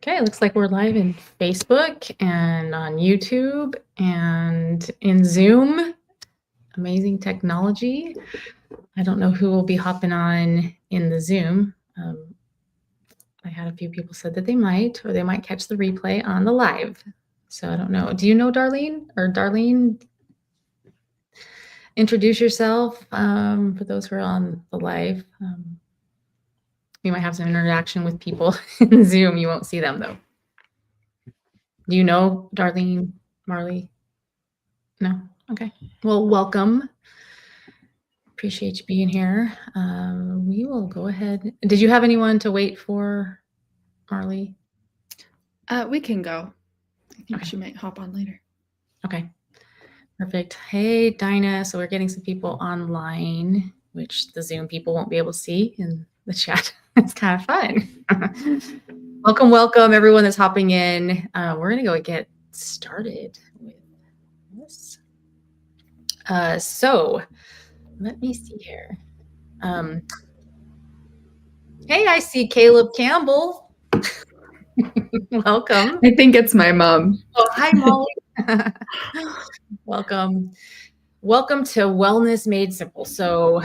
Okay, looks like we're live in Facebook and on YouTube and in Zoom. Amazing technology. I don't know who will be hopping on in the Zoom. I had a few people said that they might, or they might catch the replay on the live. So I don't know. Do you know Darlene? Or Darlene, introduce yourself for those who are on the live. We might have some interaction with people in Zoom. You won't see them though. Do you know Darlene, Marley? No? Okay. Well, welcome. Appreciate you being here. We will go ahead. Did you have anyone to wait for, Marley? We can go. I think Okay. she might hop on later. Okay. Perfect. Hey, Dinah. So we're getting some people online, which the Zoom people won't be able to see in the chat. It's kind of fun. Welcome, everyone that's hopping in. We're going to go get started with this. So let me see here. Hey, I see Caleb Campbell. Welcome. I think it's my mom. Oh, hi, Molly. Welcome. Welcome to Wellness Made Simple. So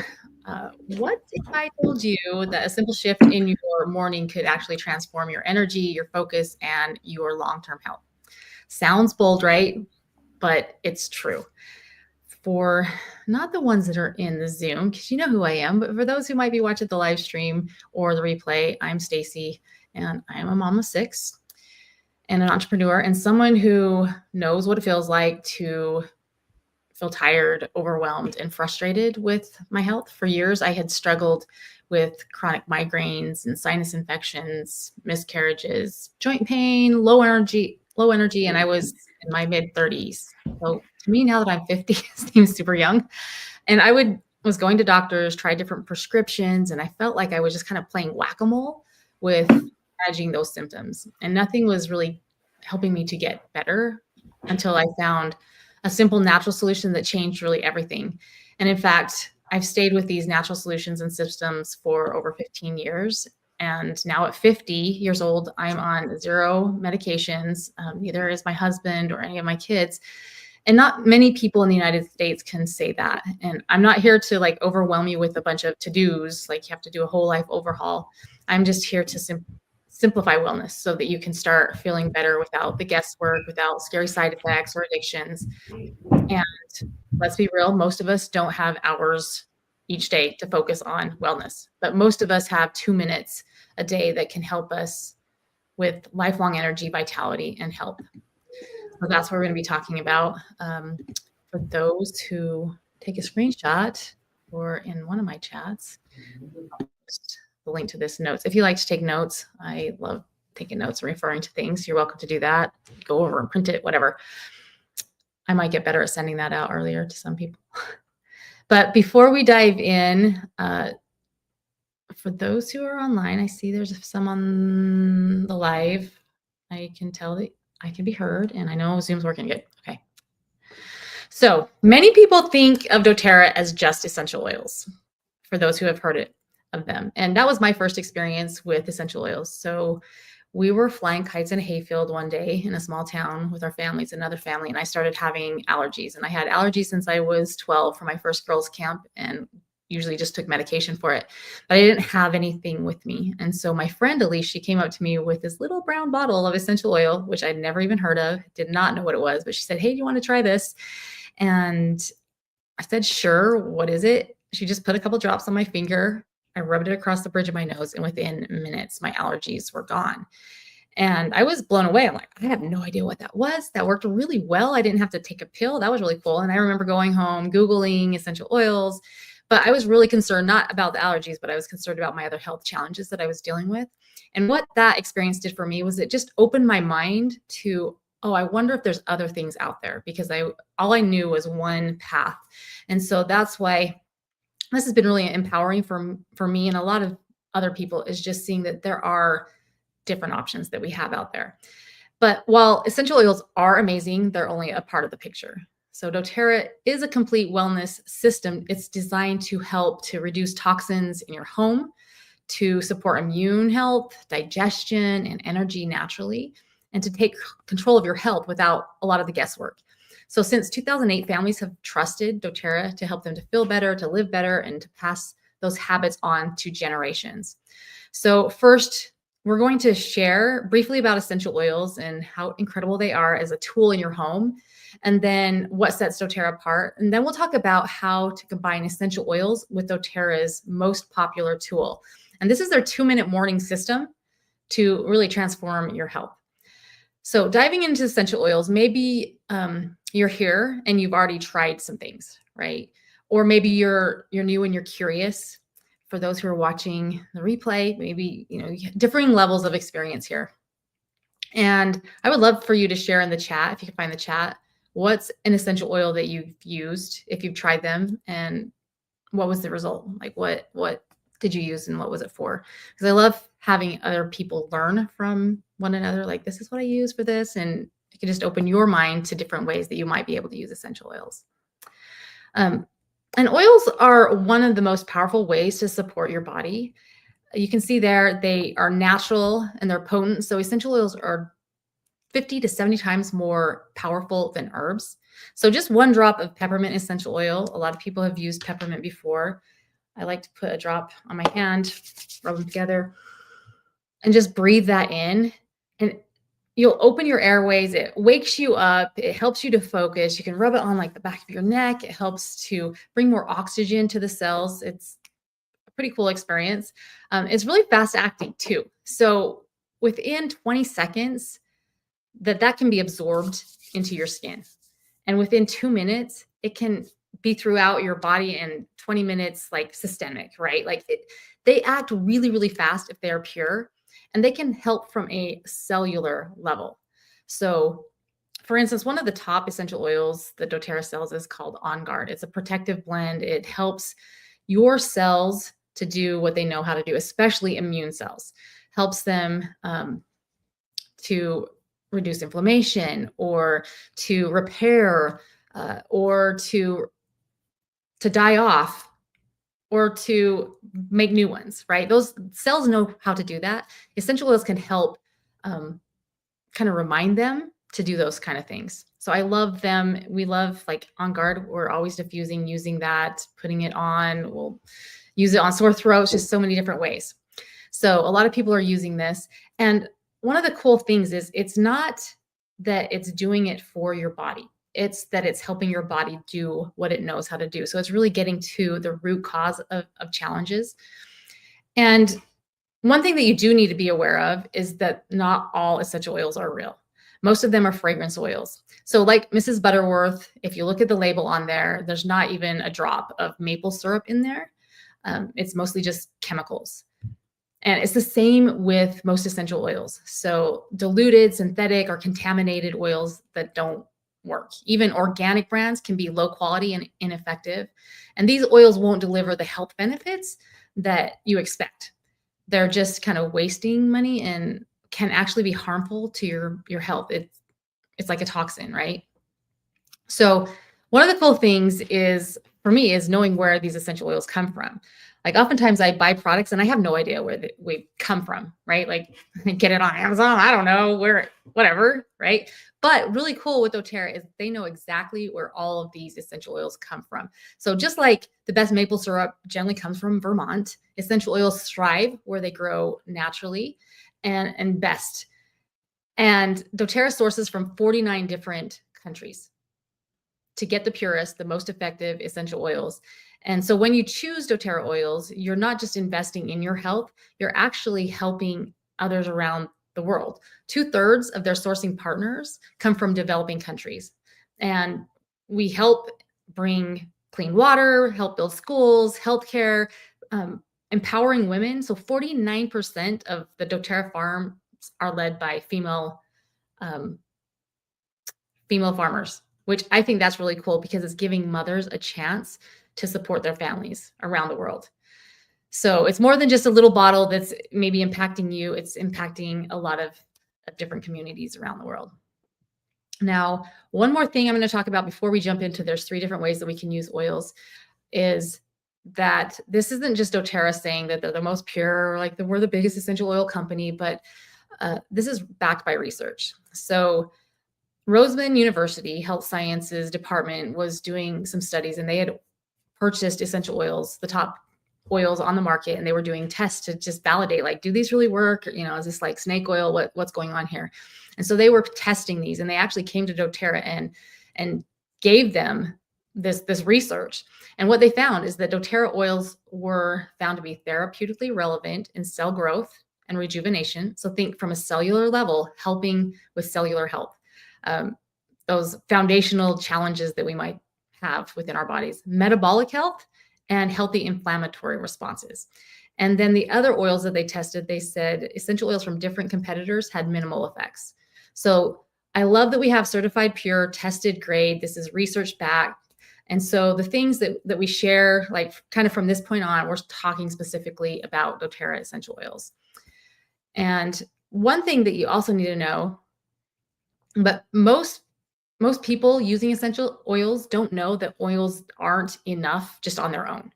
what if I told you that a simple shift in your morning could actually transform your energy, your focus, and your long-term health? Sounds bold, right? But it's true. For not the ones that are in the Zoom, because you know who I am, but for those who might be watching the live stream or the replay, I'm Stacy, and I am a mom of 6 and an entrepreneur and someone who knows what it feels like to feel tired, overwhelmed, and frustrated with my health. For years, I had struggled with chronic migraines and sinus infections, miscarriages, joint pain, low energy, and I was in my mid-30s. So to me, now that I'm 50, it seems super young. And I was going to doctors, tried different prescriptions, and I felt like I was just kind of playing whack-a-mole with managing those symptoms. And nothing was really helping me to get better until I found a simple natural solution that changed really everything. And in fact, I've stayed with these natural solutions and systems for over 15 years. And now at 50 years old, I'm on 0 medications. Neither is my husband or any of my kids. And not many people in the United States can say that. And I'm not here to like overwhelm you with a bunch of to-dos, like you have to do a whole life overhaul. I'm just here to simplify wellness so that you can start feeling better without the guesswork, without scary side effects or addictions. And let's be real, most of us don't have hours each day to focus on wellness, but most of us have 2 minutes a day that can help us with lifelong energy, vitality, and health. So that's what we're going to be talking about. For those who take a screenshot or in one of my chats, I'll post the link to this notes. If you like to take notes, I love taking notes and referring to things. You're welcome to do that. Go over and print it, whatever. I might get better at sending that out earlier to some people. But before we dive in, for those who are online, I see there's some on the live. I can tell that I can be heard, and I know Zoom's working good. Okay. So many people think of doTERRA as just essential oils, for those who have heard of them. And that was my first experience with essential oils. So we were flying kites in a hayfield one day in a small town with our families, another family, and I started having allergies. And I had allergies since I was 12 for my first girls' camp, and usually just took medication for it, but I didn't have anything with me. And so my friend Elise, she came up to me with this little brown bottle of essential oil, which I'd never even heard of, did not know what it was, but she said, "Hey, do you want to try this?" And I said, "Sure, what is it?" She just put a couple drops on my finger. I rubbed it across the bridge of my nose, and within minutes, my allergies were gone. And I was blown away. I'm like, I have no idea what that was. That worked really well. I didn't have to take a pill. That was really cool. And I remember going home, Googling essential oils, but I was really concerned, not about the allergies, but I was concerned about my other health challenges that I was dealing with. And what that experience did for me was it just opened my mind to, oh, I wonder if there's other things out there, because all I knew was one path. And so that's why this has been really empowering for me and a lot of other people, is just seeing that there are different options that we have out there. But while essential oils are amazing, they're only a part of the picture. So doTERRA is a complete wellness system. It's designed to help to reduce toxins in your home, to support immune health, digestion, and energy naturally, and to take control of your health without a lot of the guesswork. So since 2008, families have trusted doTERRA to help them to feel better, to live better, and to pass those habits on to generations. So first, we're going to share briefly about essential oils and how incredible they are as a tool in your home, and then what sets doTERRA apart. And then we'll talk about how to combine essential oils with doTERRA's most popular tool. And this is their 2-minute morning system to really transform your health. So diving into essential oils, maybe you're here and you've already tried some things, right? Or maybe you're new and you're curious. For those who are watching the replay, maybe differing levels of experience here. And I would love for you to share in the chat, if you can find the chat, what's an essential oil that you've used, if you've tried them, and what was the result? Like what did you use and what was it for? Because I love having other people learn from one another. Like, this is what I use for this. And you can just open your mind to different ways that you might be able to use essential oils. And oils are one of the most powerful ways to support your body. You can see there, they are natural and they're potent. So essential oils are 50 to 70 times more powerful than herbs. So just one drop of peppermint essential oil. A lot of people have used peppermint before. I like to put a drop on my hand, rub them together, and just breathe that in. And you'll open your airways. It wakes you up. It helps you to focus. You can rub it on like the back of your neck. It helps to bring more oxygen to the cells. It's a pretty cool experience. It's really fast acting too. So within 20 seconds, that can be absorbed into your skin. And within 2 minutes, it can be throughout your body, and 20 minutes, like systemic, right? Like they act really, really fast if they're pure, and they can help from a cellular level. So for instance, one of the top essential oils that doTERRA sells is called On Guard. It's a protective blend. It helps your cells to do what they know how to do, especially immune cells. Helps them to reduce inflammation, or to repair, or to die off, or to make new ones, right? Those cells know how to do that. Essential oils can help kind of remind them to do those kind of things. So I love them. We love, like, On Guard. We're always diffusing, using that, putting it on. We'll use it on sore throats, just so many different ways. So a lot of people are using this. And one of the cool things is it's not that it's doing it for your body. It's that it's helping your body do what it knows how to do. So it's really getting to the root cause of challenges. And one thing that you do need to be aware of is that not all essential oils are real. Most of them are fragrance oils. So like Mrs. Butterworth, if you look at the label on there, there's not even a drop of maple syrup in there. It's mostly just chemicals. And it's the same with most essential oils. So diluted, synthetic, or contaminated oils that don't work. Even organic brands can be low quality and ineffective. And these oils won't deliver the health benefits that you expect. They're just kind of wasting money and can actually be harmful to your health. It's like a toxin, right? So one of the cool things is, for me, is knowing where these essential oils come from. Like, oftentimes I buy products and I have no idea where we come from, right? Like, get it on Amazon, I don't know where, whatever, right? But really cool with doTERRA is they know exactly where all of these essential oils come from. So just like the best maple syrup generally comes from Vermont, essential oils thrive where they grow naturally and best. And doTERRA sources from 49 different countries to get the purest, the most effective essential oils. And so when you choose doTERRA oils, you're not just investing in your health, you're actually helping others around the world. 2/3 of their sourcing partners come from developing countries. And we help bring clean water, help build schools, healthcare, empowering women. So 49% of the doTERRA farms are led by female farmers, which I think that's really cool because it's giving mothers a chance to support their families around the world. So it's more than just a little bottle that's maybe impacting you. It's impacting a lot of different communities around the world. Now, one more thing I'm going to talk about before we jump into, there's 3 different ways that we can use oils, is that this isn't just doTERRA saying that they're the most pure, like we're the biggest essential oil company, but this is backed by research. So Roseman University Health Sciences Department was doing some studies, and they had purchased essential oils, the top oils on the market, and they were doing tests to just validate, like, do these really work? Or, is this like snake oil? What's going on here? And so they were testing these, and they actually came to doTERRA and gave them this research. And what they found is that doTERRA oils were found to be therapeutically relevant in cell growth and rejuvenation. So think from a cellular level, helping with cellular health. Those foundational challenges that we might have within our bodies, metabolic health, and healthy inflammatory responses. And then the other oils that they tested, they said essential oils from different competitors had minimal effects. So I love that we have certified pure, tested grade. This is research backed. And so the things that we share, like kind of from this point on, we're talking specifically about doTERRA essential oils. And one thing that you also need to know, but most people using essential oils don't know that oils aren't enough just on their own.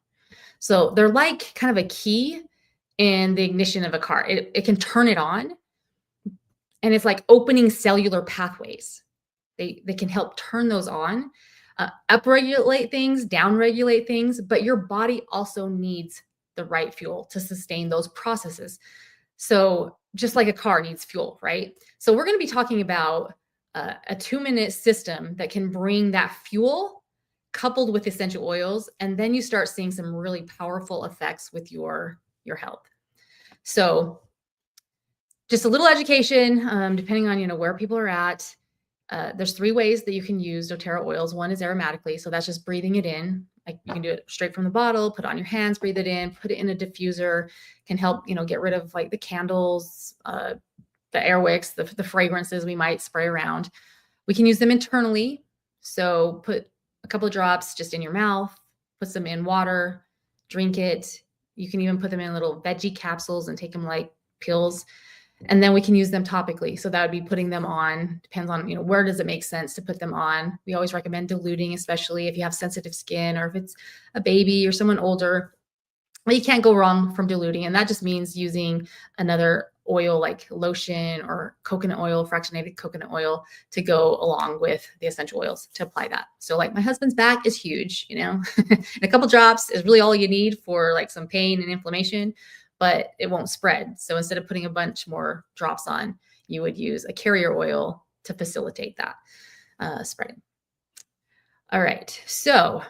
So they're like kind of a key in the ignition of a car. It can turn it on, and it's like opening cellular pathways. They can help turn those on, upregulate things, downregulate things, but your body also needs the right fuel to sustain those processes. So just like a car needs fuel, right? So we're going to be talking about a 2-minute system that can bring that fuel coupled with essential oils, and then you start seeing some really powerful effects with your health. So just a little education, depending on where people are at. There's 3 ways that you can use doTERRA oils. One is aromatically, so that's just breathing it in. Like you can do it straight from the bottle, put it on your hands, breathe it in, put it in a diffuser. Can help get rid of like the candles, the air wicks, the fragrances we might spray around. We can use them internally. So put a couple of drops just in your mouth, put some in water, drink it. You can even put them in little veggie capsules and take them like pills. And then we can use them topically. So that would be putting them on, depends on, where does it make sense to put them on. We always recommend diluting, especially if you have sensitive skin or if it's a baby or someone older. Well, you can't go wrong from diluting. And that just means using another oil like lotion or coconut oil, fractionated coconut oil to go along with the essential oils to apply that. So like my husband's back is huge, and a couple drops is really all you need for like some pain and inflammation, but it won't spread. So instead of putting a bunch more drops on, you would use a carrier oil to facilitate that spreading. All right. So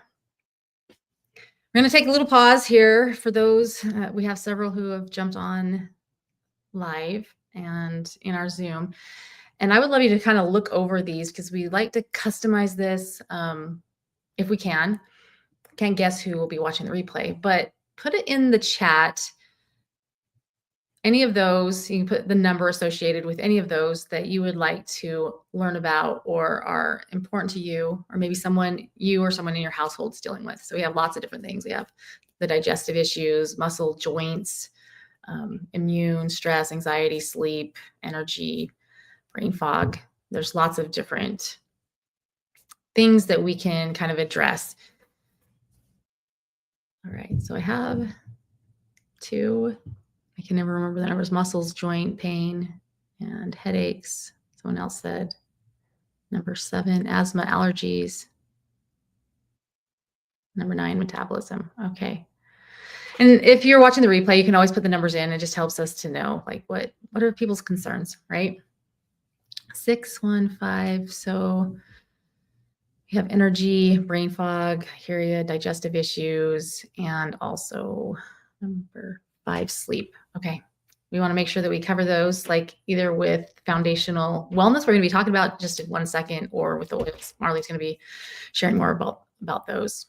we're going to take a little pause here for those. We have several who have jumped on live and in our Zoom. And I would love you to kind of look over these because we like to customize this if we can. Can't guess who will be watching the replay, but put it in the chat. Any of those, you can put the number associated with any of those that you would like to learn about or are important to you, or maybe you or someone in your household is dealing with. So we have lots of different things. We have the digestive issues, muscle, joints, immune, stress, anxiety, sleep, energy, brain fog. There's lots of different things that we can kind of address. All right, so I have 2. I can never remember the numbers: muscles, joint pain, and headaches. Someone else said number 7, asthma, allergies. Number 9, metabolism. Okay. And if you're watching the replay, you can always put the numbers in. It just helps us to know like what are people's concerns, right? 6, 1, 5. So you have energy, brain fog, hear you, digestive issues, and also number 5, sleep. Okay. We want to make sure that we cover those, like either with foundational wellness, we're going to be talking about just in 1 second, or with the oils. Marley's going to be sharing more about those.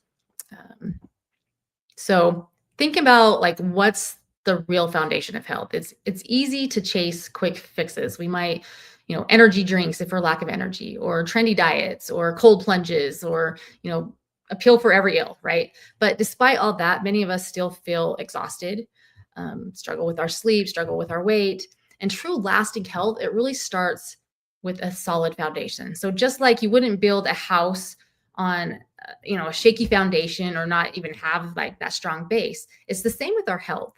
So think about like what's the real foundation of health. It's easy to chase quick fixes. We might, energy drinks if we're lack of energy, or trendy diets, or cold plunges, or, a pill for every ill, right? But despite all that, many of us still feel exhausted, struggle with our sleep, struggle with our weight. And true lasting health, it really starts with a solid foundation. So just like you wouldn't build a house on a shaky foundation or not even have like that strong base. It's the same with our health,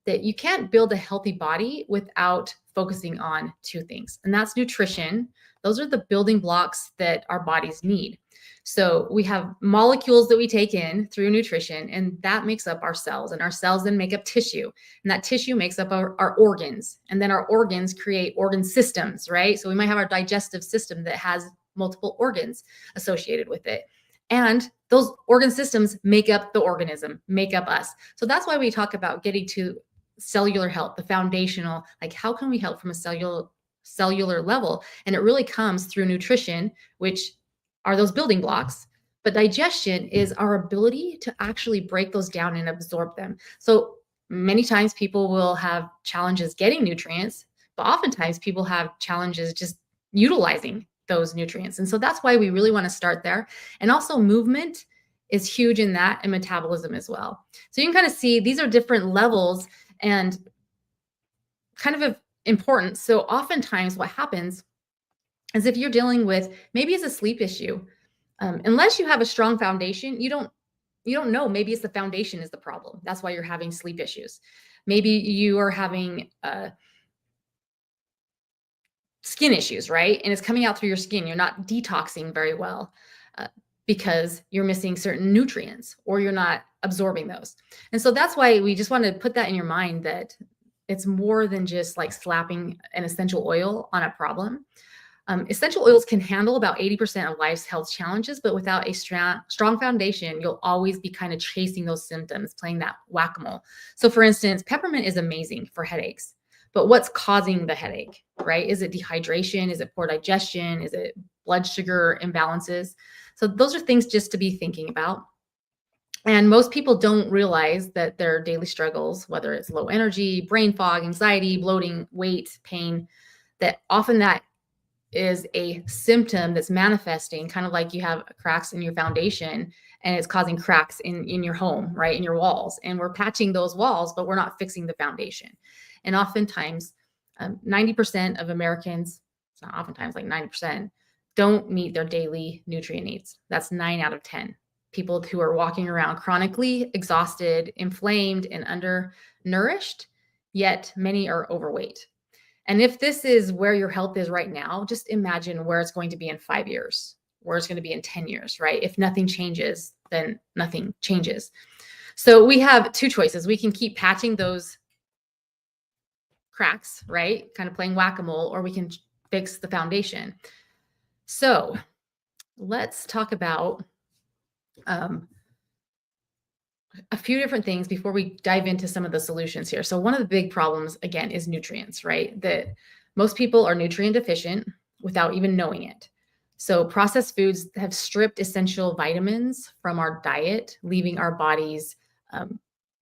that you can't build a healthy body without focusing on two things, and that's nutrition. Those are the building blocks that our bodies need. So we have molecules that we take in through nutrition, and that makes up our cells, and our cells then make up tissue, and that tissue makes up our organs, and then our organs create organ systems, right? So we might have our digestive system that has multiple organs associated with it. And those organ systems make up the organism, make up us. So that's why we talk about getting to cellular health, the foundational, like how can we help from a cellular level? And it really comes through nutrition, which are those building blocks. But digestion is our ability to actually break those down and absorb them. So many times people will have challenges getting nutrients, but oftentimes people have challenges just utilizing those nutrients. And so that's why we really want to start there. And also movement is huge in that, and metabolism as well. So you can kind of see these are different levels and kind of important. So oftentimes what happens is if you're dealing with maybe it's a sleep issue, unless you have a strong foundation, you don't know. Maybe it's the foundation is the problem. That's why you're having sleep issues. Maybe you are having skin issues, right? And it's coming out through your skin. You're not detoxing very well because you're missing certain nutrients or you're not absorbing those. And so that's why we just want to put that in your mind, that it's more than just like slapping an essential oil on a problem. Essential oils can handle about 80% of life's health challenges, but without a strong foundation, you'll always be kind of chasing those symptoms, playing that whack-a-mole. So for instance, peppermint is amazing for headaches, but what's causing the headache, right? Is it dehydration? Is it poor digestion? Is it blood sugar imbalances? So those are things just to be thinking about. And most people don't realize that their daily struggles, whether it's low energy, brain fog, anxiety, bloating, weight, pain, that often that is a symptom that's manifesting, kind of like you have cracks in your foundation and it's causing cracks in your home, right? In your walls. And we're patching those walls, but we're not fixing the foundation. And oftentimes, 90% of Americans, it's not oftentimes, like 90%, don't meet their daily nutrient needs. That's 9 out of 10. People who are walking around chronically exhausted, inflamed, and undernourished, yet many are overweight. And if this is where your health is right now, just imagine where it's going to be in 5 years, where it's going to be in 10 years, right? If nothing changes, then nothing changes. So we have two choices. We can keep patching those cracks, right? Kind of playing whack-a-mole, or we can fix the foundation. So let's talk about a few different things before we dive into some of the solutions here. So one of the big problems, again, is nutrients, right? That most people are nutrient deficient without even knowing it. So processed foods have stripped essential vitamins from our diet, leaving our bodies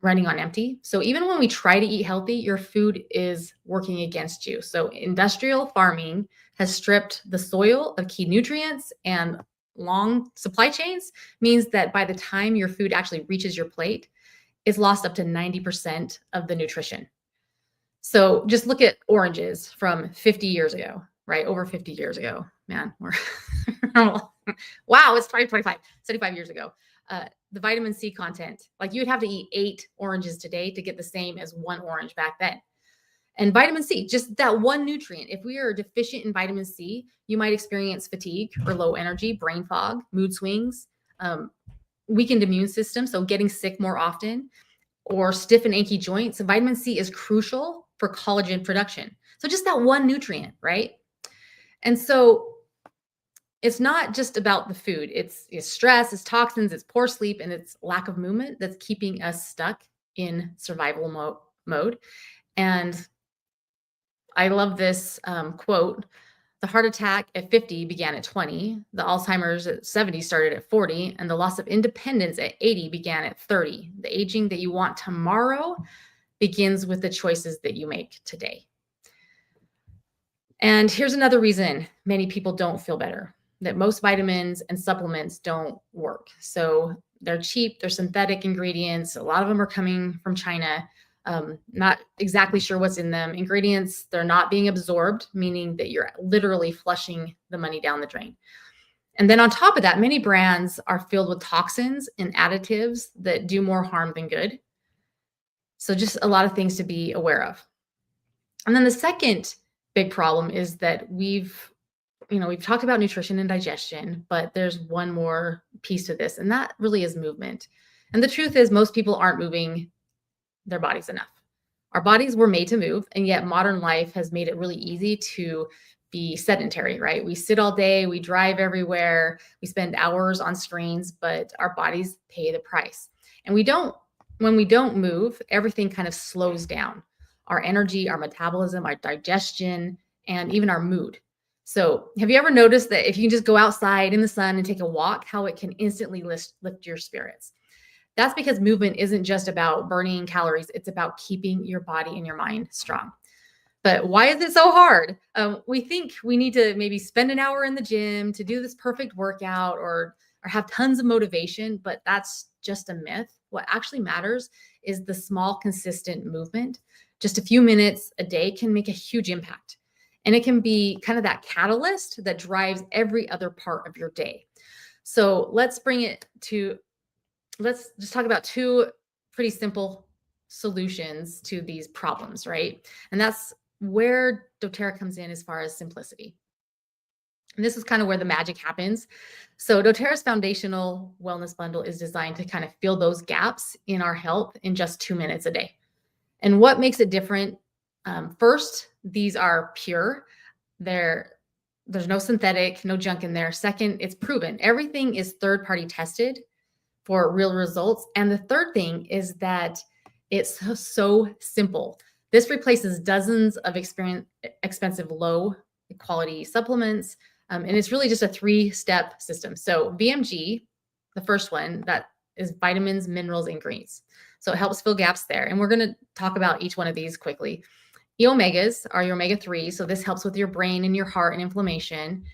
running on empty. So even when we try to eat healthy, your food is working against you. So industrial farming has stripped the soil of key nutrients, and long supply chains means that by the time your food actually reaches your plate, it's lost up to 90% of the nutrition. So just look at oranges from 50 years ago, right? Over 50 years ago, man, we're wow, it's 2025, 75 years ago. The vitamin C content, like you'd have to eat 8 oranges today to get the same as 1 orange back then. And vitamin C, just that one nutrient. If we are deficient in vitamin C, you might experience fatigue or low energy, brain fog, mood swings, weakened immune system, so getting sick more often, or stiff and achy joints. So vitamin C is crucial for collagen production. So just that one nutrient, right? And so it's not just about the food. It's stress, it's toxins, it's poor sleep, and it's lack of movement that's keeping us stuck in survival mode. And I love this quote. The heart attack at 50 began at 20. The Alzheimer's at 70 started at 40. And the loss of independence at 80 began at 30. The aging that you want tomorrow begins with the choices that you make today. And here's another reason many people don't feel better, that most vitamins and supplements don't work. So they're cheap, they're synthetic ingredients. A lot of them are coming from China. Not exactly sure what's in them. Ingredients, they're not being absorbed, meaning that you're literally flushing the money down the drain. And then on top of that, many brands are filled with toxins and additives that do more harm than good. So just a lot of things to be aware of. And then the second big problem is that we've talked about nutrition and digestion, but there's one more piece to this, and that really is movement. And the truth is, most people aren't moving their bodies enough. Our bodies were made to move, and yet modern life has made it really easy to be sedentary, right? We sit all day, we drive everywhere, we spend hours on screens, but our bodies pay the price. And when we don't move, everything kind of slows down. Our energy, our metabolism, our digestion, and even our mood. So, have you ever noticed that if you can just go outside in the sun and take a walk, how it can instantly lift your spirits? That's because movement isn't just about burning calories, it's about keeping your body and your mind strong. But why is it so hard? We think we need to maybe spend an hour in the gym to do this perfect workout or have tons of motivation, but that's just a myth. What actually matters is the small, consistent movement. Just a few minutes a day can make a huge impact. And it can be kind of that catalyst that drives every other part of your day. So let's just talk about two pretty simple solutions to these problems, right? And that's where doTERRA comes in as far as simplicity. And this is kind of where the magic happens. So doTERRA's foundational wellness bundle is designed to kind of fill those gaps in our health in just 2 minutes a day. And what makes it different? First, these are pure. There's no synthetic, no junk in there. Second, it's proven. Everything is third-party tested for real results. And the third thing is that it's so simple. This replaces dozens of expensive low quality supplements. And it's really just a 3-step system. So VMG, the first one, that is vitamins, minerals, and greens. So it helps fill gaps there. And we're going to talk about each one of these quickly. E-omegas are your omega-3. So this helps with your brain and your heart and inflammation.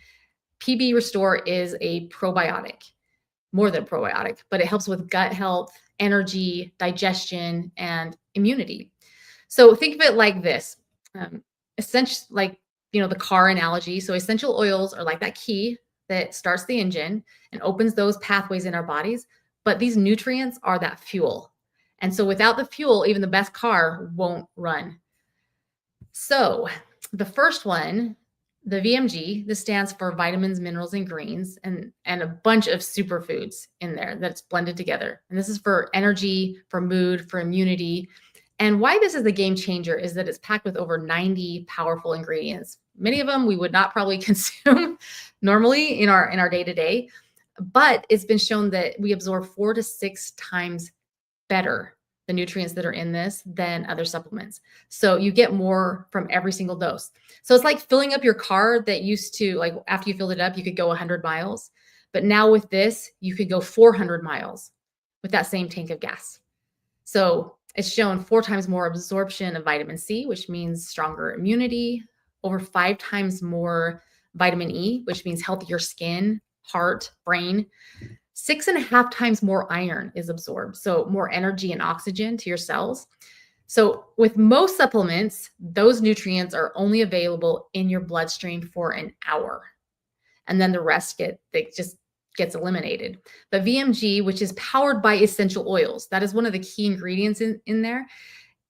PB Restore is a probiotic, more than probiotic, but it helps with gut health, energy, digestion, and immunity. So think of it like this. Essentially, like, the car analogy. So essential oils are like that key that starts the engine and opens those pathways in our bodies. But these nutrients are that fuel. And so without the fuel, even the best car won't run. So the first one, the VMG, this stands for vitamins, minerals, and greens, and a bunch of superfoods in there that's blended together. And this is for energy, for mood, for immunity. And why this is the game changer is that it's packed with over 90 powerful ingredients. Many of them we would not probably consume normally in our day-to-day, but it's been shown that we absorb 4 to 6 times better the nutrients that are in this than other supplements. So you get more from every single dose. So it's like filling up your car that used to, like, after you filled it up, you could go 100 miles. But now with this, you could go 400 miles with that same tank of gas. So it's shown 4 times more absorption of vitamin C, which means stronger immunity, over 5 times more vitamin E, which means healthier skin, heart, brain. 6.5 times more iron is absorbed, so more energy and oxygen to your cells. So with most supplements, those nutrients are only available in your bloodstream for an hour, and then the rest just gets eliminated. But VMG, which is powered by essential oils, that is one of the key ingredients in there,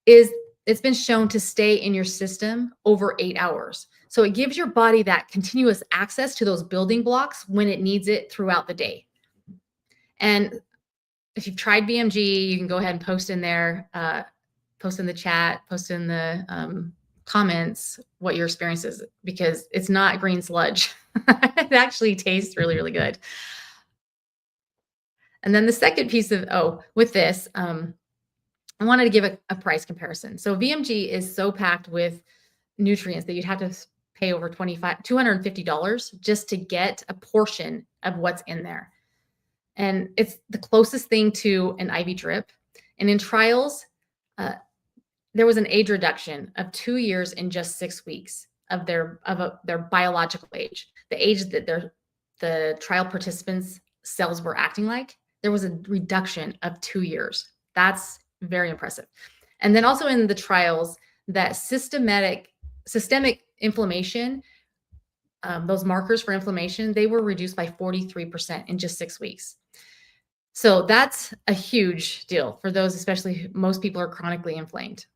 it's been shown to stay in your system over 8 hours. So it gives your body that continuous access to those building blocks when it needs it throughout the day. And if you've tried VMG, you can go ahead and post in there, post in the chat, post in the comments what your experience is, because it's not green sludge. It actually tastes really, really good. And then the second piece with this, I wanted to give a price comparison. So VMG is so packed with nutrients that you'd have to pay over $250 just to get a portion of what's in there. And it's the closest thing to an IV drip. And in trials, there was an age reduction of 2 years in just 6 weeks of their biological age, the age that the trial participants' cells were acting like. There was a reduction of 2 years. That's very impressive. And then also in the trials, that systemic inflammation those markers for inflammation, they were reduced by 43% in just 6 weeks. So that's a huge deal for those, especially most people are chronically inflamed.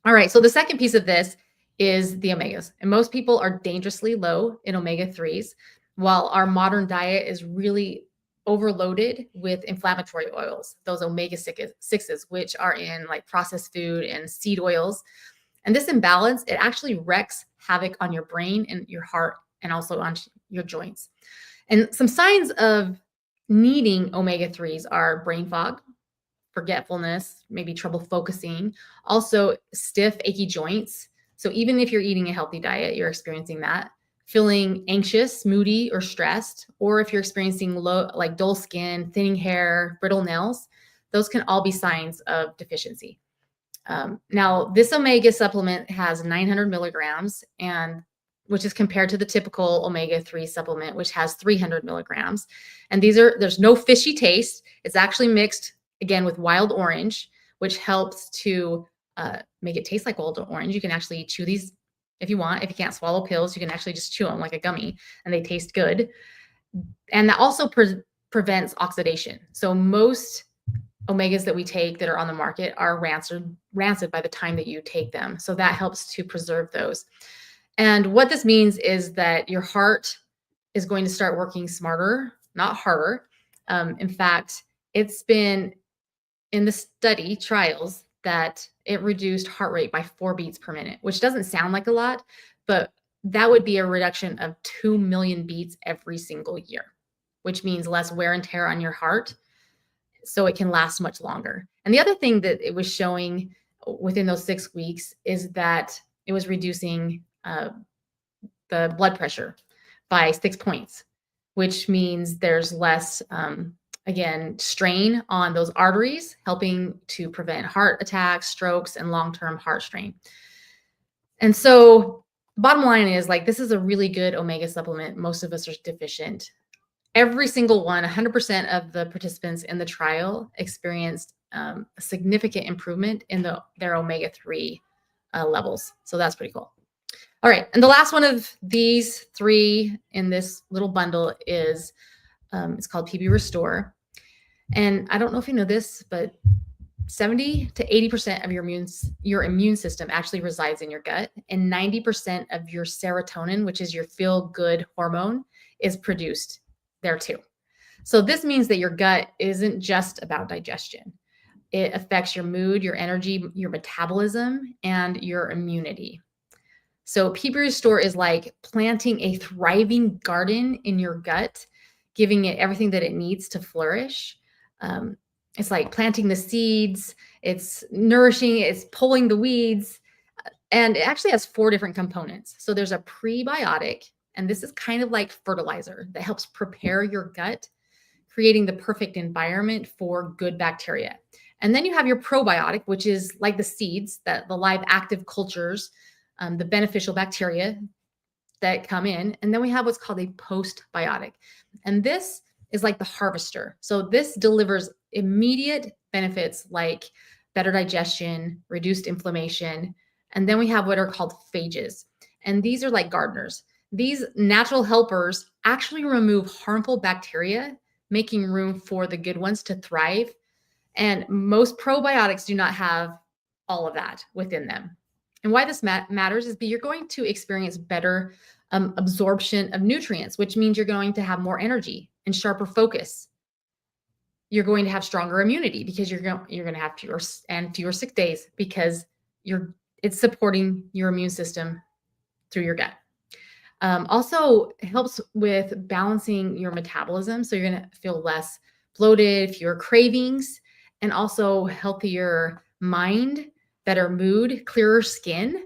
All right, so the second piece of this is the omegas. And most people are dangerously low in omega 3s, while our modern diet is really overloaded with inflammatory oils, those omega 6s, which are in like processed food and seed oils. And this imbalance, it actually wreaks havoc on your brain and your heart and also on your joints. And some signs of needing omega 3s are brain fog, forgetfulness, maybe trouble focusing, also stiff, achy joints. So even if you're eating a healthy diet, you're experiencing that. Feeling anxious, moody, or stressed, or if you're experiencing low, like dull skin, thinning hair, brittle nails, those can all be signs of deficiency. Now, this omega supplement has 900 milligrams, and which is compared to the typical omega-3 supplement, which has 300 milligrams. And there's no fishy taste. It's actually mixed again with wild orange, which helps to make it taste like wild orange. You can actually chew these if you want. If you can't swallow pills, you can actually just chew them like a gummy, and they taste good. And that also prevents oxidation. So most omegas that we take that are on the market are rancid by the time that you take them. So that helps to preserve those. And what this means is that your heart is going to start working smarter, not harder. In fact, it's been in the study trials that it reduced heart rate by 4 beats per minute, which doesn't sound like a lot, but that would be a reduction of 2 million beats every single year, which means less wear and tear on your heart, so it can last much longer. And the other thing that it was showing within those 6 weeks is that it was reducing the blood pressure by 6 points, which means there's less, again, strain on those arteries, helping to prevent heart attacks, strokes, and long-term heart strain. And so bottom line is, like, this is a really good omega supplement. Most of us are deficient. Every single one, 100% of the participants in the trial experienced a significant improvement in their omega-3 levels. So that's pretty cool. All right. And the last one of these 3 in this little bundle is, it's called PB Restore. And I don't know if you know this, but 70 to 80% of your immune system actually resides in your gut, and 90% of your serotonin, which is your feel-good hormone, is produced there too. So this means that your gut isn't just about digestion. It affects your mood, your energy, your metabolism, and your immunity. So PB Restore is like planting a thriving garden in your gut, giving it everything that it needs to flourish. It's like planting the seeds, it's nourishing, it's pulling the weeds, and it actually has 4 different components. So there's a prebiotic, and this is kind of like fertilizer that helps prepare your gut, creating the perfect environment for good bacteria. And then you have your probiotic, which is like the seeds, the live active cultures, the beneficial bacteria that come in. And then we have what's called a postbiotic. And this is like the harvester. So this delivers immediate benefits like better digestion, reduced inflammation. And then we have what are called phages. And these are like gardeners. These natural helpers actually remove harmful bacteria, making room for the good ones to thrive. And most probiotics do not have all of that within them. And why this matters is that you're going to experience better absorption of nutrients, which means you're going to have more energy and sharper focus. You're going to have stronger immunity because you're going to have fewer sick days because it's supporting your immune system through your gut. Also helps with balancing your metabolism, so you're going to feel less bloated, fewer cravings, and also healthier mind, better mood, clearer skin,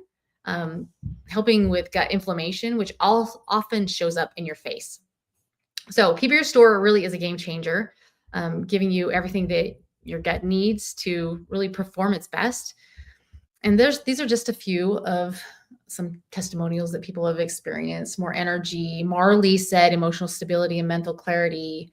helping with gut inflammation, which often shows up in your face. So PB Restore really is a game changer, giving you everything that your gut needs to really perform its best. And these are just a few of some testimonials that people have experienced: more energy. Marley said emotional stability and mental clarity.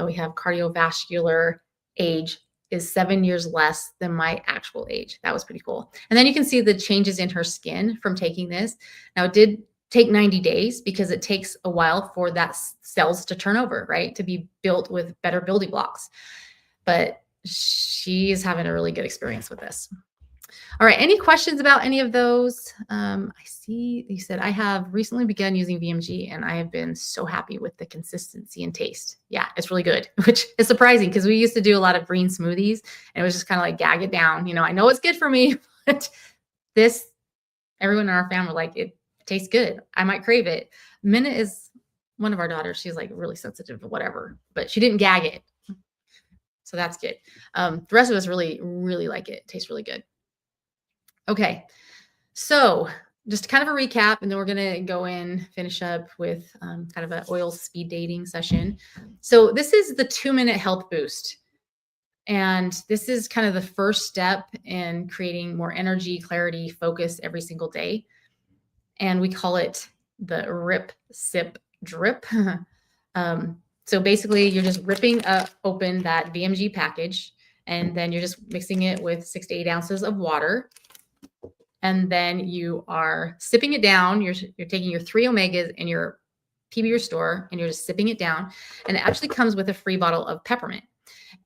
We have cardiovascular age is 7 years less than my actual age. That was pretty cool. And then you can see the changes in her skin from taking this. Now, it did take 90 days because it takes a while for that cells to turn over, right? To be built with better building blocks. But she's having a really good experience with this. All right. Any questions about any of those? I see you said I have recently begun using VMG and I have been so happy with the consistency and taste. Yeah, it's really good, which is surprising because we used to do a lot of green smoothies and it was just kind of like gag it down. I know it's good for me, but this, everyone in our family, like it tastes good. I might crave it. Minna is one of our daughters. She's like really sensitive to whatever, but she didn't gag it. So that's good. The rest of us really, really like it. It tastes really good. Okay. So just kind of a recap, and then we're going to go in, finish up with kind of an oil speed dating session. So this is the 2-minute health boost. And this is kind of the first step in creating more energy, clarity, focus every single day. And we call it the rip, sip, drip. So basically, you're just ripping open that VMG package, and then you're just mixing it with 6 to 8 ounces of water. And then you are sipping it down. You're taking your 3 omegas and your PB Restore, and you're just sipping it down. And it actually comes with a free bottle of peppermint.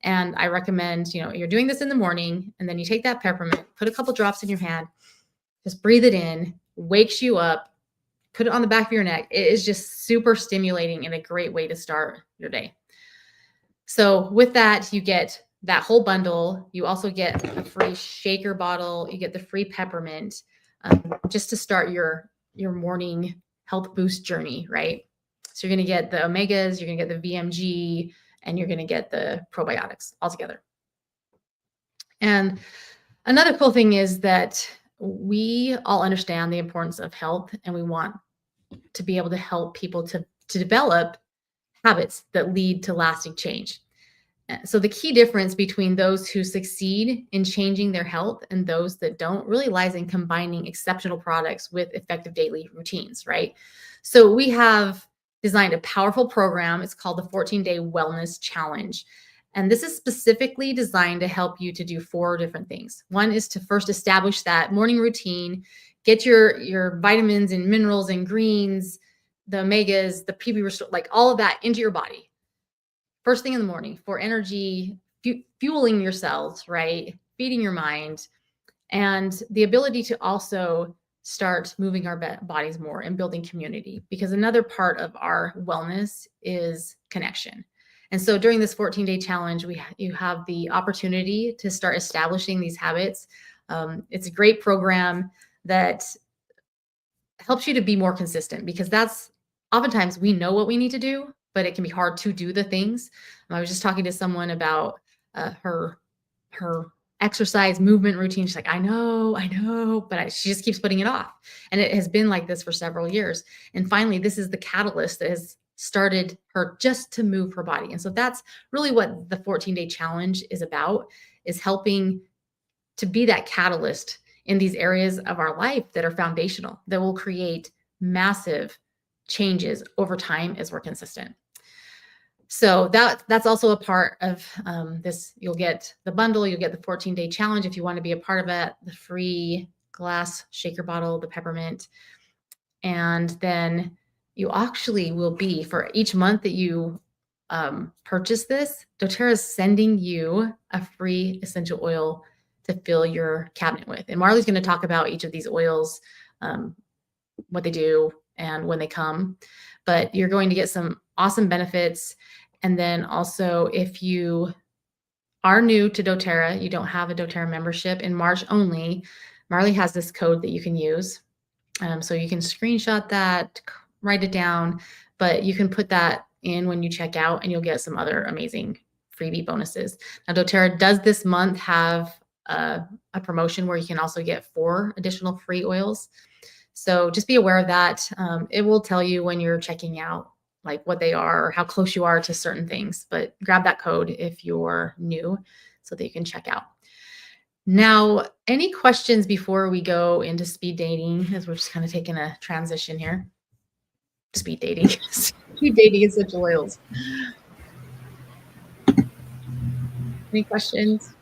And I recommend, you're doing this in the morning, and then you take that peppermint, put a couple drops in your hand, just breathe it in, wakes you up, put it on the back of your neck. It is just super stimulating and a great way to start your day. So with that, you get that whole bundle. You also get a free shaker bottle. You get the free peppermint, just to start your morning health boost journey, right? So you're going to get the omegas, you're going to get the VMG, and you're going to get the probiotics all together. And another cool thing is that we all understand the importance of health, and we want to be able to help people to develop habits that lead to lasting change. So the key difference between those who succeed in changing their health and those that don't really lies in combining exceptional products with effective daily routines, right? So we have designed a powerful program. It's called the 14-Day Wellness Challenge. And this is specifically designed to help you to do 4 different things. One is to first establish that morning routine, get your vitamins and minerals and greens, the omegas, the PB Restore, like all of that into your body. First thing in the morning for energy, fueling your cells, right? Feeding your mind, and the ability to also start moving our bodies more and building community, because another part of our wellness is connection. And so during this 14-day challenge, you have the opportunity to start establishing these habits. It's a great program that helps you to be more consistent, because that's oftentimes we know what we need to do, but it can be hard to do the things. I was just talking to someone about her exercise movement routine. She's like, I know, but she just keeps putting it off. And it has been like this for several years. And finally, this is the catalyst that has started her just to move her body. And so that's really what the 14-day challenge is about, is helping to be that catalyst in these areas of our life that are foundational, that will create massive changes over time as we're consistent. So that's also a part of this. You'll get the bundle, you'll get the 14-day challenge if you want to be a part of it, the free glass shaker bottle, the peppermint. And then you actually will be, for each month that you purchase this, doTERRA is sending you a free essential oil to fill your cabinet with. And Marley's going to talk about each of these oils, what they do and when they come. But you're going to get some awesome benefits. And then also, if you are new to doTERRA, you don't have a doTERRA membership, in March only, Marley has this code that you can use. So you can screenshot that, write it down, but you can put that in when you check out, and you'll get some other amazing freebie bonuses. Now, doTERRA does this month have a promotion where you can also get 4 additional free oils. So just be aware of that. It will tell you when you're checking out, like what they are or how close you are to certain things, but grab that code if you're new so that you can check out. Now, any questions before we go into speed dating, as we're just kind of taking a transition here? Speed dating, speed dating essential oils. Any questions?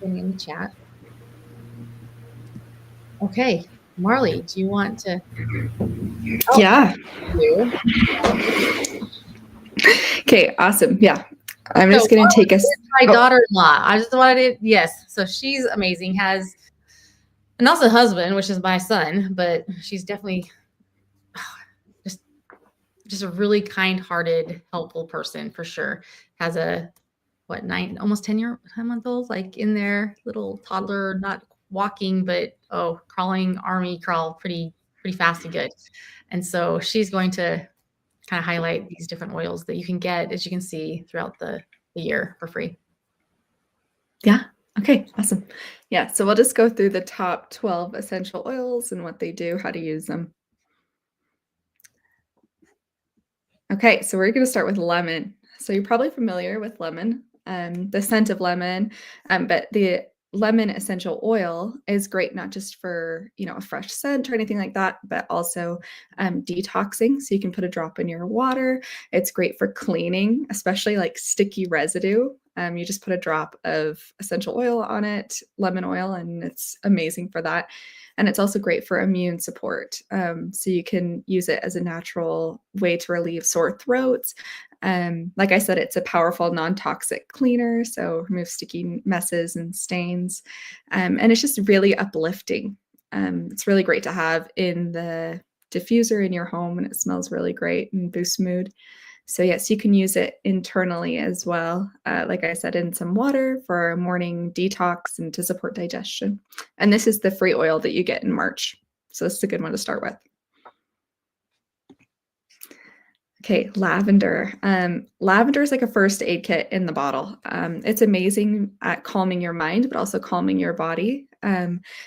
In the chat. Okay, Marley, do you want to? Oh, Yeah. you. Okay, awesome. Yeah. I'm So just going to Marley take us. is my Oh, daughter-in-law. I just wanted to, yes. So she's amazing. Has and also a husband, which is my son, but she's definitely just just a really kind-hearted, helpful person for sure. Has a what, 9, almost 10 month old, like in there, little toddler, not walking, but oh, crawling, army crawl pretty fast and good. And so she's going to kind of highlight these different oils that you can get, as you can see, throughout the year for free. yeah. Okay, awesome. Yeah, so we'll just go through the top 12 essential oils and what they do, how to use them. Okay, so we're going to start with lemon. So you're probably familiar with lemon, the scent of lemon, but the lemon essential oil is great not just for a fresh scent or anything like that, but also detoxing. So you can put a drop in your water. It's great for cleaning, especially like sticky residue. You just put a drop of essential oil on it, lemon oil, and it's amazing for that. And it's also great for immune support. So you can use it as a natural way to relieve sore throats. Like I said, it's a powerful non-toxic cleaner, so remove sticky messes and stains. And it's just really uplifting. It's really great to have in the diffuser in your home, and it smells really great and boosts mood. So yes, you can use it internally as well. Like I said, in some water for a morning detox and to support digestion. And this is the free oil that you get in March. So this is a good one to start with. Okay, lavender. Lavender is like a first aid kit in the bottle. It's amazing at calming your mind, but also calming your body.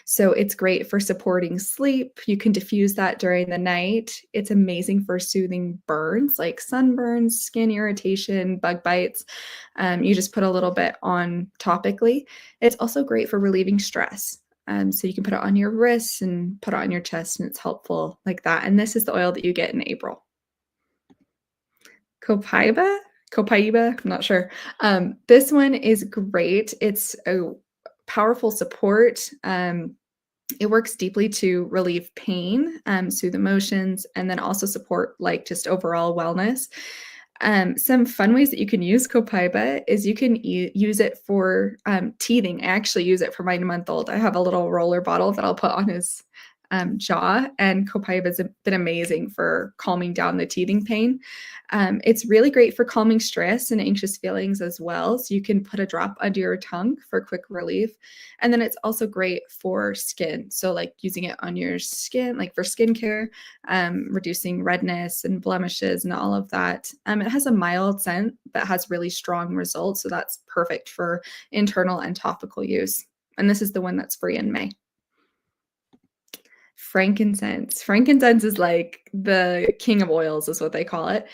So it's great for supporting sleep. You can diffuse that during the night. It's amazing for soothing burns like sunburns, skin irritation, bug bites. You just put a little bit on topically. It's also great for relieving stress. So you can put it on your wrists and put it on your chest, and it's helpful like that. And this is the oil that you get in April. Copaiba? Copaiba? I'm not sure. This one is great. It's a powerful support. It works deeply to relieve pain, soothe emotions, and then also support like just overall wellness. Some fun ways that you can use copaiba is you can use it for teething. I actually use it for my 9-month-old. I have a little roller bottle that I'll put on his jaw, and copaiba has been amazing for calming down the teething pain. It's really great for calming stress and anxious feelings as well. So you can put a drop under your tongue for quick relief. And then it's also great for skin. So like using it on your skin, like for skincare, reducing redness and blemishes and all of that. It has a mild scent but has really strong results. So that's perfect for internal and topical use. And this is the one that's free in May. Frankincense. Frankincense is like the king of oils, is what they call it.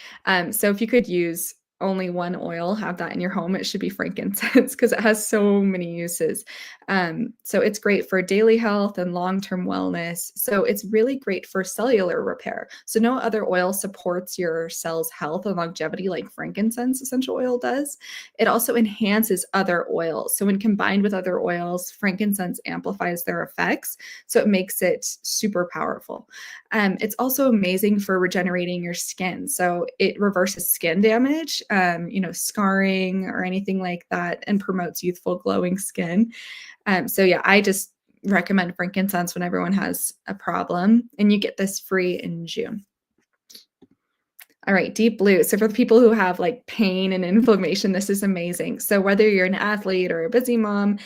So if you could use only one oil, have that in your home, it should be frankincense because it has so many uses. So it's great for daily health and long-term wellness. So it's really great for cellular repair. So no other oil supports your cell's health and longevity like frankincense essential oil does. It also enhances other oils. So when combined with other oils, frankincense amplifies their effects. So it makes it super powerful. It's also amazing for regenerating your skin. So it reverses skin damage, scarring or anything like that, and promotes youthful, glowing skin. So yeah, I just recommend frankincense when everyone has a problem, and you get this free in June. All right, deep blue. So for the people who have like pain and inflammation, this is amazing. So whether you're an athlete or a busy mom,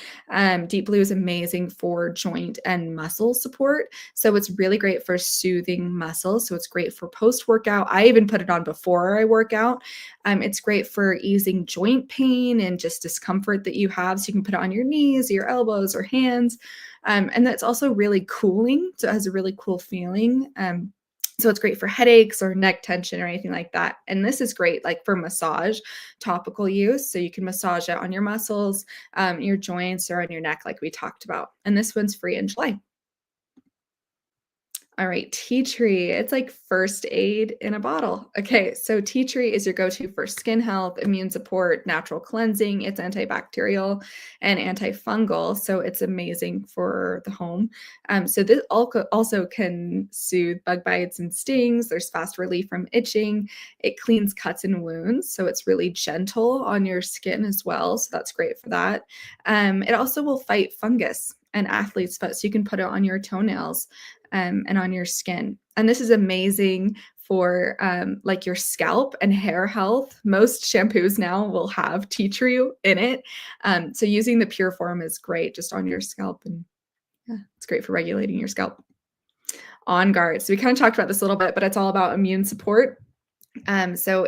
deep blue is amazing for joint and muscle support. So it's really great for soothing muscles. So it's great for post-workout. I even put it on before I work out. It's great for easing joint pain and just discomfort that you have. So you can put it on your knees, your elbows, or hands. And that's also really cooling. So it has a really cool feeling. So it's great for headaches or neck tension or anything like that. And this is great like for massage, topical use. So you can massage it on your muscles, your joints, or on your neck like we talked about. And this one's free in July. All right, tea tree. It's like first aid in a bottle. Okay, so tea tree is your go-to for skin health, immune support, natural cleansing. It's antibacterial and antifungal, so it's amazing for the home. So this also can soothe bug bites and stings. There's fast relief from itching. It cleans cuts and wounds, so it's really gentle on your skin as well. So that's great for that. It also will fight fungus and athlete's foot, so you can put it on your toenails and on your skin. And this is amazing for like your scalp and hair health. Most shampoos now will have tea tree in it. So using the pure form is great just on your scalp. And yeah, it's great for regulating your scalp. On guard. So we kind of talked about this a little bit, but it's all about immune support. So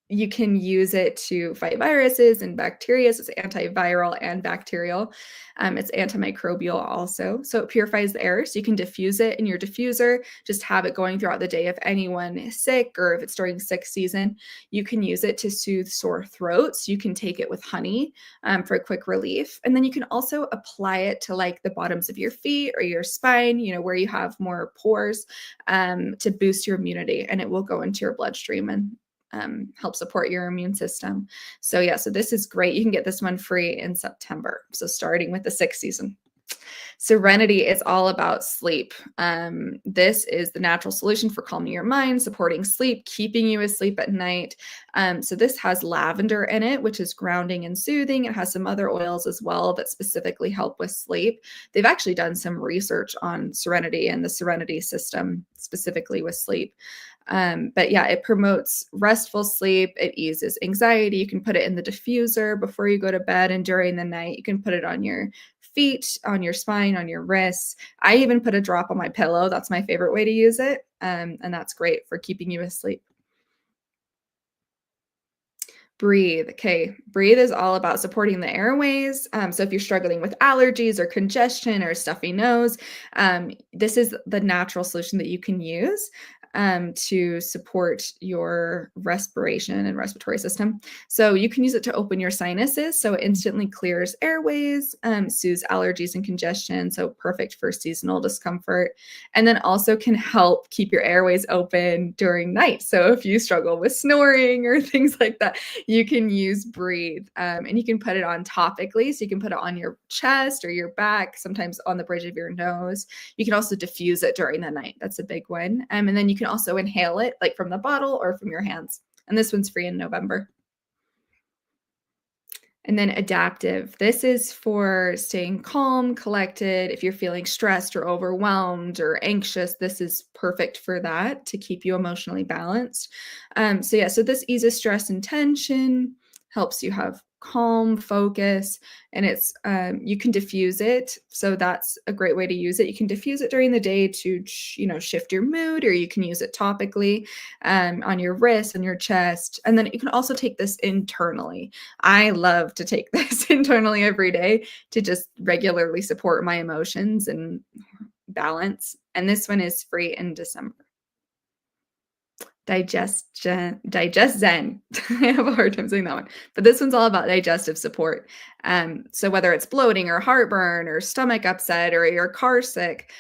you can use it to fight viruses and bacteria. So it's antiviral and bacterial. It's antimicrobial also. So it purifies the air. So you can diffuse it in your diffuser. Just have it going throughout the day. If anyone is sick or if it's during sick season, you can use it to soothe sore throats. You can take it with honey for a quick relief. And then you can also apply it to like the bottoms of your feet or your spine, where you have more pores to boost your immunity, and it will go into your bloodstream and help support your immune system. So yeah, so this is great. You can get this one free in September. So starting with the sixth season. Serenity is all about sleep. This is the natural solution for calming your mind, supporting sleep, keeping you asleep at night. So this has lavender in it, which is grounding and soothing. It has some other oils as well that specifically help with sleep. They've actually done some research on Serenity and the Serenity system specifically with sleep. But yeah, it promotes restful sleep. It eases anxiety. You can put it in the diffuser before you go to bed and during the night. You can put it on your feet, on your spine, on your wrists. I even put a drop on my pillow. That's my favorite way to use it. And that's great for keeping you asleep. Breathe. Okay. Breathe is all about supporting the airways. So if you're struggling with allergies or congestion or stuffy nose, this is the natural solution that you can use to support your respiration and respiratory system. So you can use it to open your sinuses. So it instantly clears airways, soothes allergies and congestion. So perfect for seasonal discomfort. And then also can help keep your airways open during night. So if you struggle with snoring or things like that, you can use Breathe, and you can put it on topically. So you can put it on your chest or your back, sometimes on the bridge of your nose. You can also diffuse it during the night. That's a big one. And then you can also inhale it like from the bottle or from your hands. And this one's free in November. And then adaptive. This is for staying calm, collected. If you're feeling stressed or overwhelmed or anxious, this is perfect for that to keep you emotionally balanced. So this eases stress and tension, helps you have calm focus, and it's you can diffuse it. So that's a great way to use it. You can diffuse it during the day to shift your mood, or you can use it topically on your wrist and your chest. And then you can also take this internally. I love to take this internally every day to just regularly support my emotions and balance. And this one is free in December. Digest Zen. I have a hard time saying that one, but this one's all about digestive support. So whether it's bloating or heartburn or stomach upset or you're car sick,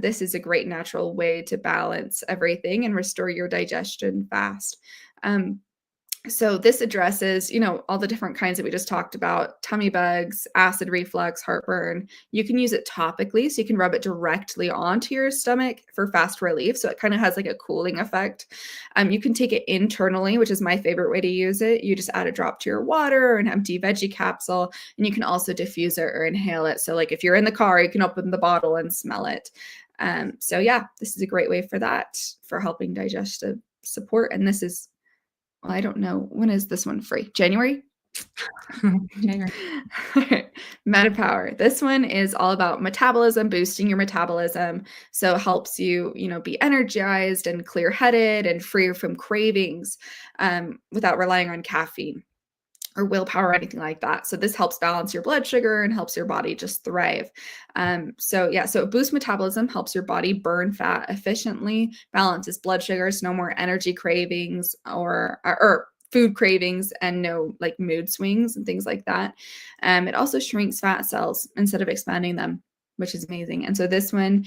this is a great natural way to balance everything and restore your digestion fast. So this addresses, all the different kinds that we just talked about: tummy bugs, acid reflux, heartburn. You can use it topically, so you can rub it directly onto your stomach for fast relief. So it kind of has like a cooling effect. You can take it internally, which is my favorite way to use it. You just add a drop to your water or an empty veggie capsule, and you can also diffuse it or inhale it. So like if you're in the car, you can open the bottle and smell it. This is a great way for that, for helping digestive support. And this is, well, I don't know. When is this one free? January? January. MetaPower. This one is all about metabolism, boosting your metabolism. So it helps you, be energized and clear-headed and free from cravings without relying on caffeine or willpower or anything like that. So this helps balance your blood sugar and helps your body just thrive. So it boosts metabolism, helps your body burn fat efficiently, balances blood sugars, no more energy cravings or food cravings, and no like mood swings and things like that. It also shrinks fat cells instead of expanding them. which is amazing. And so this one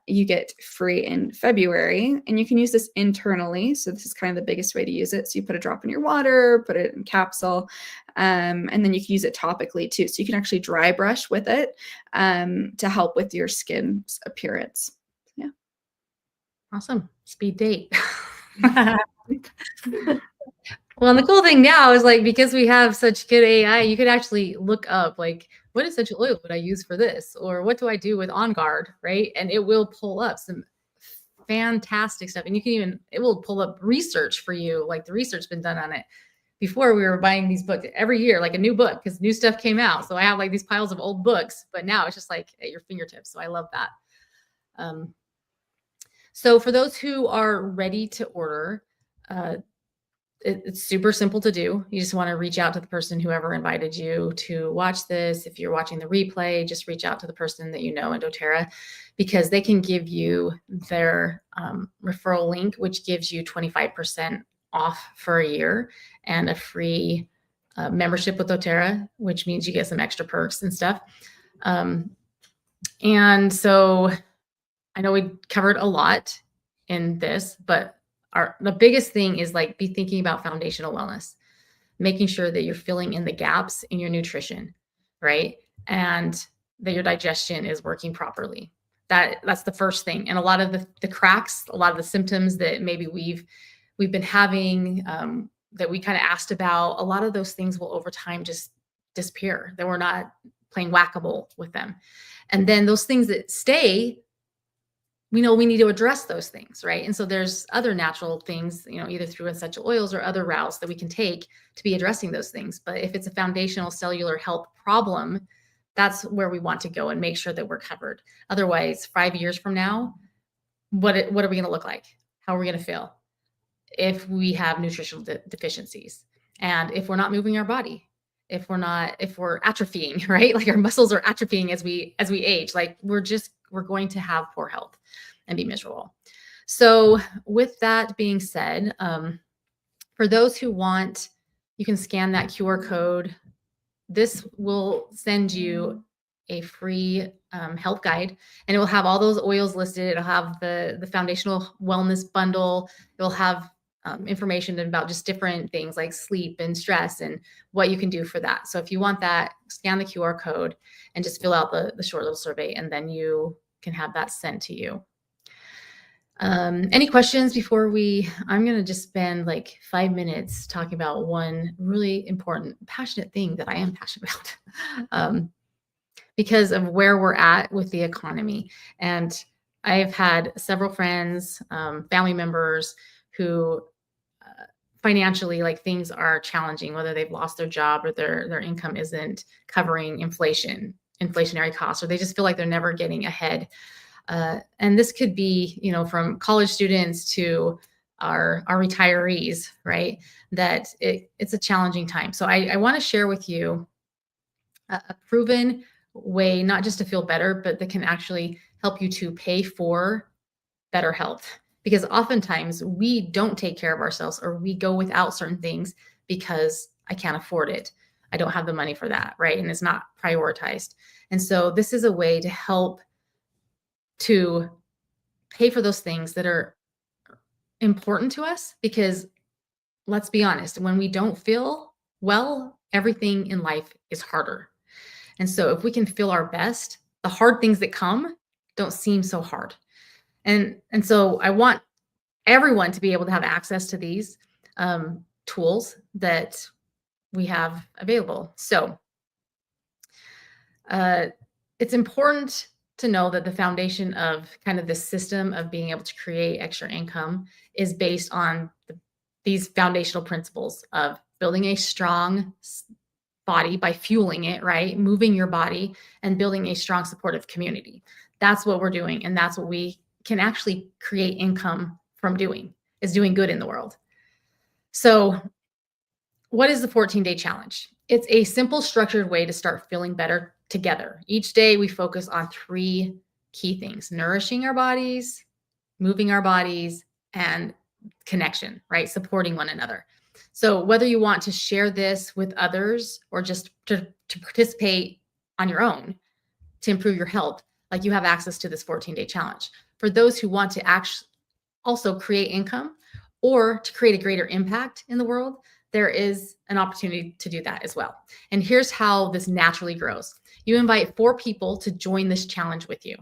you get free in February, and you can use this internally. So this is kind of the biggest way to use it. So you put a drop in your water, put it in capsule, and then you can use it topically too. So you can actually dry brush with it to help with your skin's appearance. Yeah. Awesome. Speed date. Well, and the cool thing now is like because we have such good AI, you could actually look up like what essential oil would I use for this, or what do I do with On Guard, right? And it will pull up some fantastic stuff, and it will pull up research for you, like the research been done on it. Before we were buying these books every year, like a new book, because new stuff came out. So I have like these piles of old books, but now it's just like at your fingertips. So I love that. So for those who are ready to order, it's super simple to do. You just want to reach out to the person, whoever invited you to watch this. If you're watching the replay, just reach out to the person that you know in doTERRA, because they can give you their referral link, which gives you 25% off for a year and a free membership with doTERRA, which means you get some extra perks and stuff. And so I know we covered a lot in this, but the biggest thing is like be thinking about foundational wellness, making sure that you're filling in the gaps in your nutrition, right? And that your digestion is working properly. That's the first thing. And a lot of the cracks, a lot of the symptoms that maybe we've been having that we kind of asked about, a lot of those things will over time just disappear. That we're not playing whack-a-mole with them. And then those things that stay, we know we need to address those things, right? And so there's other natural things, either through essential oils or other routes that we can take to be addressing those things. But if it's a foundational cellular health problem, that's where we want to go and make sure that we're covered. Otherwise, 5 years from now, what are we going to look like? How are we going to feel if we have nutritional deficiencies? And if we're not moving our body, if we're atrophying, right? Like our muscles are atrophying as we age, like we're going to have poor health and be miserable. So with that being said, for those who want, you can scan that QR code. This will send you a free health guide, and it will have all those oils listed. It'll have the foundational wellness bundle. It'll have information about just different things like sleep and stress and what you can do for that. So if you want that, scan the QR code and just fill out the short little survey, and then you can have that sent to you. Any questions before I'm going to just spend like 5 minutes talking about one really important, passionate thing that I am passionate about because of where we're at with the economy. And I've had several friends, family members who financially, like things are challenging, whether they've lost their job or their income isn't covering inflationary costs, or they just feel like they're never getting ahead. And this could be, from college students to our retirees, right? That it's a challenging time. So I want to share with you a proven way, not just to feel better, but that can actually help you to pay for better health. Because oftentimes we don't take care of ourselves, or we go without certain things because I can't afford it. I don't have the money for that, right? And it's not prioritized. And so this is a way to help to pay for those things that are important to us, because let's be honest, when we don't feel well, everything in life is harder. And so if we can feel our best, the hard things that come don't seem so hard. And so I want everyone to be able to have access to these tools that we have available. So it's important to know that the foundation of kind of the system of being able to create extra income is based on these foundational principles of building a strong body by fueling it, right? Moving your body and building a strong supportive community. That's what we're doing. And that's what we can actually create income from doing, is doing good in the world. So what is the 14-day challenge? It's a simple, structured way to start feeling better together. Each day we focus on 3 key things: nourishing our bodies, moving our bodies, and connection, right? Supporting one another. So whether you want to share this with others or just to participate on your own to improve your health, like you have access to this 14-day challenge. For those who want to actually also create income or to create a greater impact in the world, there is an opportunity to do that as well. And here's how this naturally grows. You invite 4 people to join this challenge with you.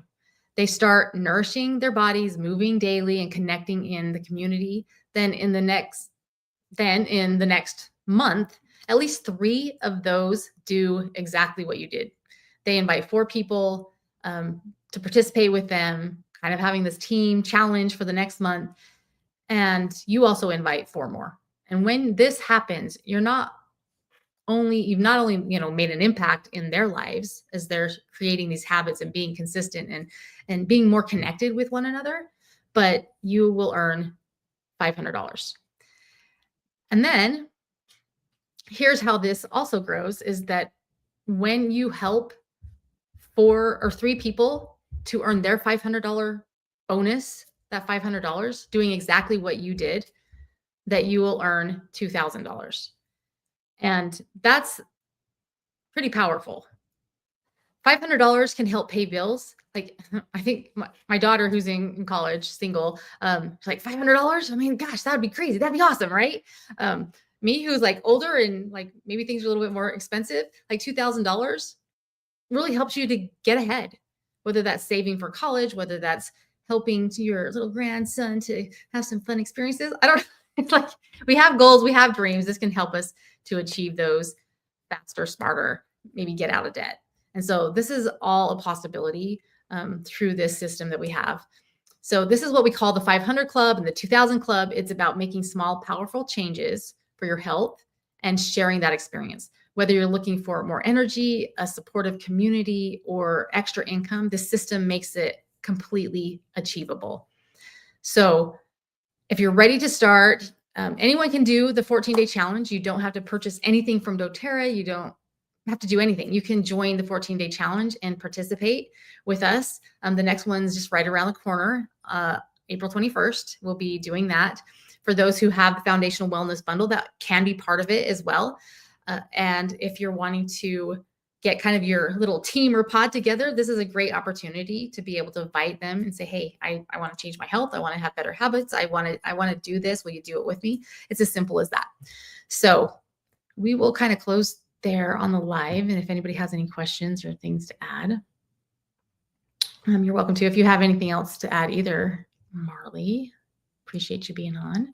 They start nourishing their bodies, moving daily, and connecting in the community. Then in the next month, at least 3 of those do exactly what you did. They invite 4 people to participate with them, kind of having this team challenge for the next month. And you also invite 4 more. And when this happens, you've not only, made an impact in their lives as they're creating these habits and being consistent and being more connected with one another, but you will earn $500. And then here's how this also grows is that when you help 4 or 3 people to earn their $500 bonus, that $500 doing exactly what you did, that you will earn $2,000. And that's pretty powerful. $500 can help pay bills. Like, I think my daughter who's in college, single, she's like, $500? I mean, gosh, that would be crazy. That'd be awesome, right? Me who's like older and like maybe things are a little bit more expensive, like $2,000 really helps you to get ahead, whether that's saving for college, whether that's helping to your little grandson to have some fun experiences. I don't, it's like we have goals, we have dreams. This can help us to achieve those faster, smarter, maybe get out of debt. And so this is all a possibility through this system that we have. So this is what we call the 500 Club and the 2000 Club. It's about making small, powerful changes for your health and sharing that experience. Whether you're looking for more energy, a supportive community, or extra income, the system makes it completely achievable. So if you're ready to start, anyone can do the 14-day challenge. You don't have to purchase anything from doTERRA. You don't have to do anything. You can join the 14-day challenge and participate with us. The next one's just right around the corner. April 21st, we'll be doing that. For those who have the Foundational Wellness Bundle, that can be part of it as well. And if you're wanting to get kind of your little team or pod together, this is a great opportunity to be able to invite them and say, hey, I want to change my health. I want to have better habits. I want to do this. Will you do it with me? It's as simple as that. So we will kind of close there on the live. And if anybody has any questions or things to add, you're welcome to. If you have anything else to add either, Marley, appreciate you being on.